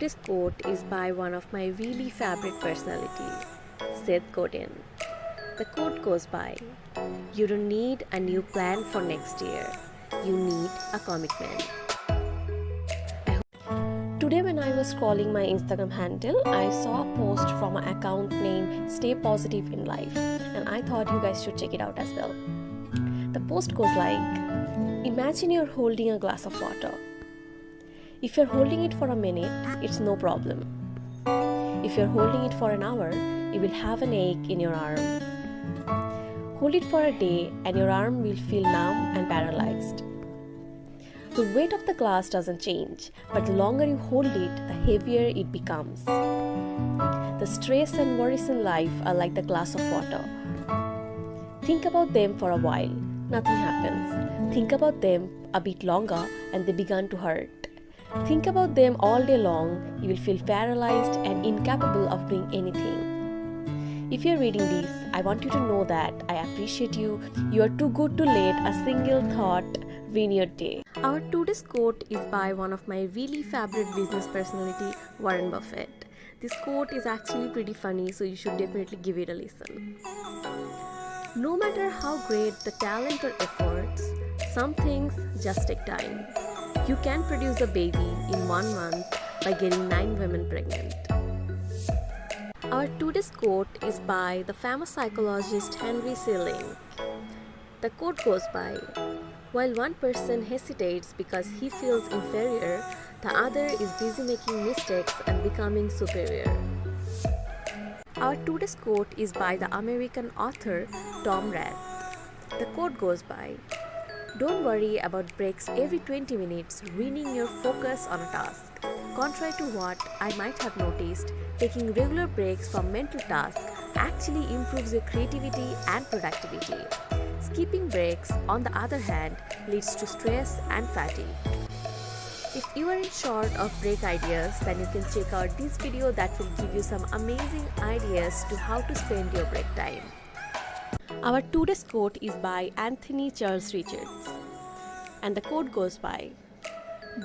today's quote is by one of my really favorite personalities, Seth Godin. The quote goes by, "You don't need a new plan for next year. You need a commitment." Today when I was scrolling my Instagram handle, I saw a post from an account named Stay Positive in Life, and I thought you guys should check it out as well. The post goes like, imagine you're holding a glass of water. If you're holding it for a minute, it's no problem. If you're holding it for an hour, you will have an ache in your arm. Hold it for a day and your arm will feel numb and paralyzed. The weight of the glass doesn't change, but the longer you hold it, the heavier it becomes. The stress and worries in life are like the glass of water. Think about them for a while, nothing happens. Think about them a bit longer and they begin to hurt. Think about them all day long, you will feel paralyzed and incapable of doing anything. If you're reading this, I want you to know that I appreciate you. You are too good to let a single thought ruin your day. Our today's quote is by one of my really favorite business personality, Warren Buffett. This quote is actually pretty funny, so you should definitely give it a listen. No matter how great the talent or efforts, some things just take time. You can produce a baby in 1 month by getting 9 women pregnant. Our today's quote is by the famous psychologist Henry Seelig. The quote goes by, "While one person hesitates because he feels inferior, the other is busy making mistakes and becoming superior." Our today's quote is by the American author Tom Rath. The quote goes by, "Don't worry about breaks every 20 minutes ruining your focus on a task. Contrary to what I might have noticed, taking regular breaks from mental tasks actually improves your creativity and productivity. Skipping breaks, on the other hand, leads to stress and fatigue." If you are in short of break ideas, then you can check out this video that will give you some amazing ideas to how to spend your break time. Our today's quote is by Anthony Charles Richards, and the quote goes by,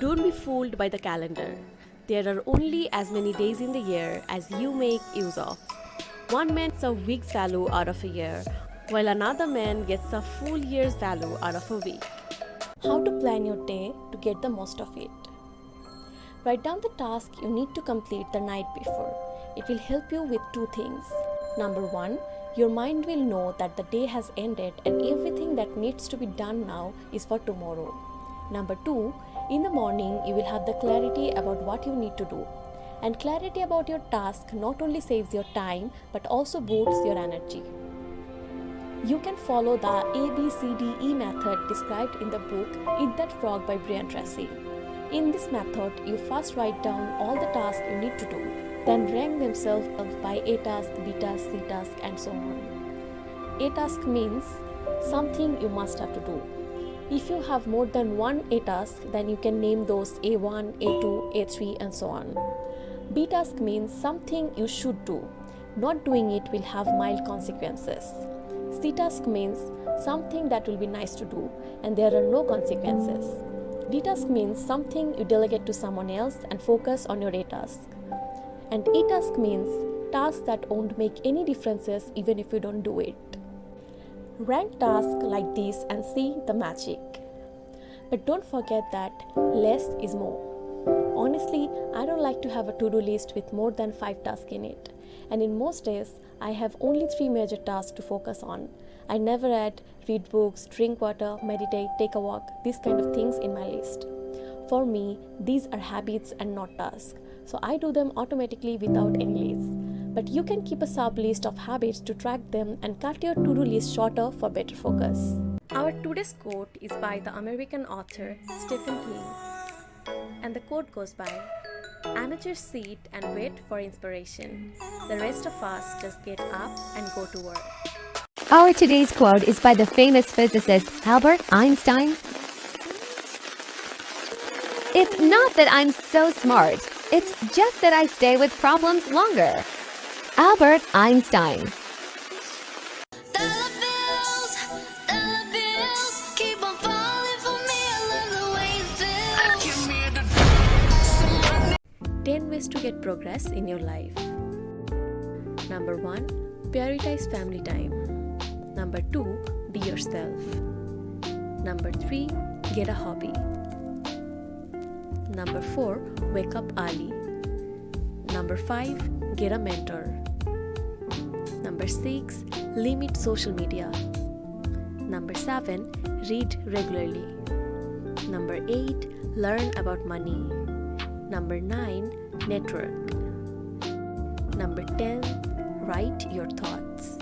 "Don't be fooled by the calendar. There are only as many days in the year as you make use of. One man gets a week's value out of a year, while another man gets a full year's value out of a week." How to plan your day to get the most of it. Write down the task you need to complete the night before. It will help you with 2 things. Number 1, your mind will know that the day has ended and everything that needs to be done now is for tomorrow. Number 2, in the morning you will have the clarity about what you need to do. And clarity about your task not only saves your time but also boosts your energy. You can follow the ABCDE method described in the book Eat That Frog by Brian Tracy. In this method, you first write down all the tasks you need to do, then rank themselves by A task, B task, C task, and so on. A task means something you must have to do. If you have more than one A task, then you can name those A1, A2, A3, and so on. B task means something you should do. Not doing it will have mild consequences. C task means something that will be nice to do and there are no consequences. D task means something you delegate to someone else and focus on your A task. And E task means tasks that won't make any differences even if you don't do it. Rank tasks like this and see the magic. But don't forget that less is more. Honestly, I don't like to have a to-do list with more than 5 tasks in it. And in most days, I have only 3 major tasks to focus on. I never add read books, drink water, meditate, take a walk, these kind of things in my list. For me, these are habits and not tasks. So I do them automatically without any list. But you can keep a sub-list of habits to track them and cut your to-do list shorter for better focus. Our today's quote is by the American author Stephen King. And the quote goes by, "Amateurs sit and wait for inspiration. The rest of us just get up and go to work." Our today's quote is by the famous physicist Albert Einstein. "It's not that I'm so smart, it's just that I stay with problems longer." Albert Einstein. 10 ways to get progress in your life. Number 1, prioritize family time. Number 2, be yourself. Number 3, get a hobby. Number 4, wake up early. Number 5, get a mentor. Number 6, limit social media. Number 7, read regularly. Number 8, learn about money. Number 9, network. Number 10, write your thoughts.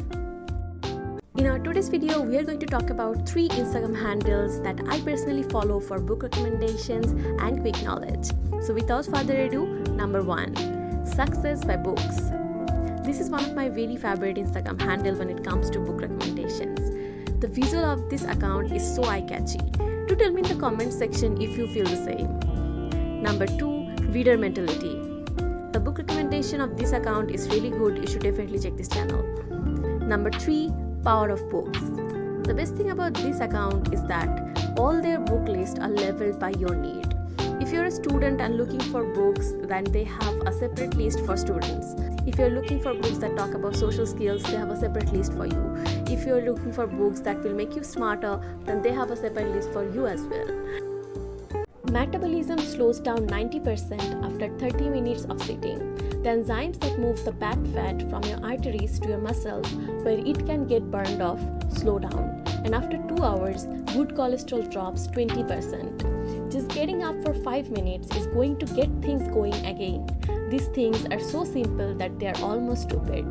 In our today's video, we are going to talk about 3 Instagram handles that I personally follow for book recommendations and quick knowledge. So without further ado, number 1, Success by Books. This is one of my very favorite Instagram handle when it comes to book recommendations. The visual of this account is so eye-catchy. Do tell me in the comment section if you feel the same. Number 2, Reader Mentality. The book recommendation of this account is really good. You should definitely check this channel. Number 3, Power of Books. The best thing about this account is that all their book lists are leveled by your need. If you're a student and looking for books, then they have a separate list for students. If you're looking for books that talk about social skills, they have a separate list for you. If you're looking for books that will make you smarter, then they have a separate list for you as well. Metabolism slows down 90% after 30 minutes of sitting. The enzymes that move the bad fat from your arteries to your muscles, where it can get burned off, slow down. And after 2 hours, good cholesterol drops 20%. Just getting up for 5 minutes is going to get things going again. These things are so simple that they are almost stupid.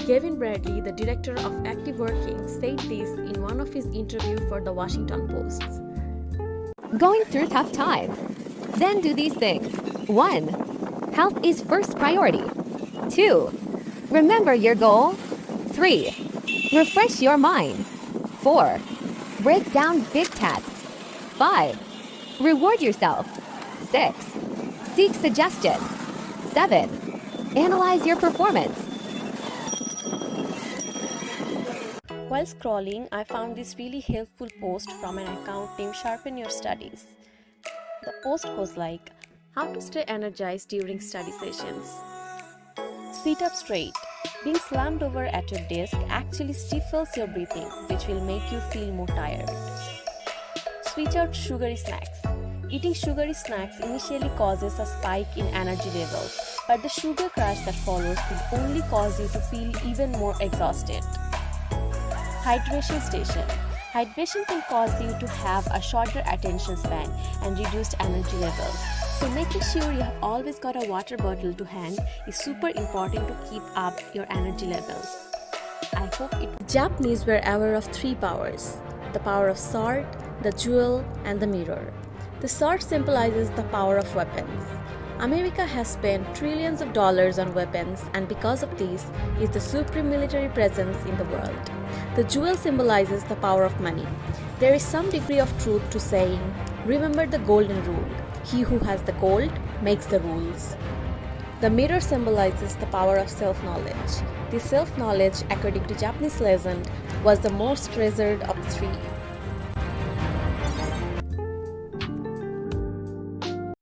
Gavin Bradley, the director of Active Working, said this in one of his interviews for the Washington Post. Going through tough time? Then do these things. 1, health is first priority. 2, remember your goal. 3, refresh your mind. 4, break down big tasks. 5, reward yourself. 6, seek suggestions. 7, analyze your performance. While scrolling, I found this really helpful post from an account named Sharpen Your Studies. The post goes like, how to stay energized during study sessions. Sit up straight. Being slammed over at your desk actually stifles your breathing, which will make you feel more tired. Switch out sugary snacks. Eating sugary snacks initially causes a spike in energy levels, but the sugar crash that follows will only cause you to feel even more exhausted. Hydration station. Hydration can cause you to have a shorter attention span and reduced energy levels. So making sure you have always got a water bottle to hand is super important to keep up your energy levels. I hope it. Japanese were aware of 3 powers: the power of sword, the jewel, and the mirror. The sword symbolizes the power of weapons. America has spent trillions of dollars on weapons, and because of this, is the supreme military presence in the world. The jewel symbolizes the power of money. There is some degree of truth to saying, remember the golden rule: he who has the gold makes the rules. The mirror symbolizes the power of self-knowledge. This self-knowledge, according to Japanese legend, was the most treasured of the 3.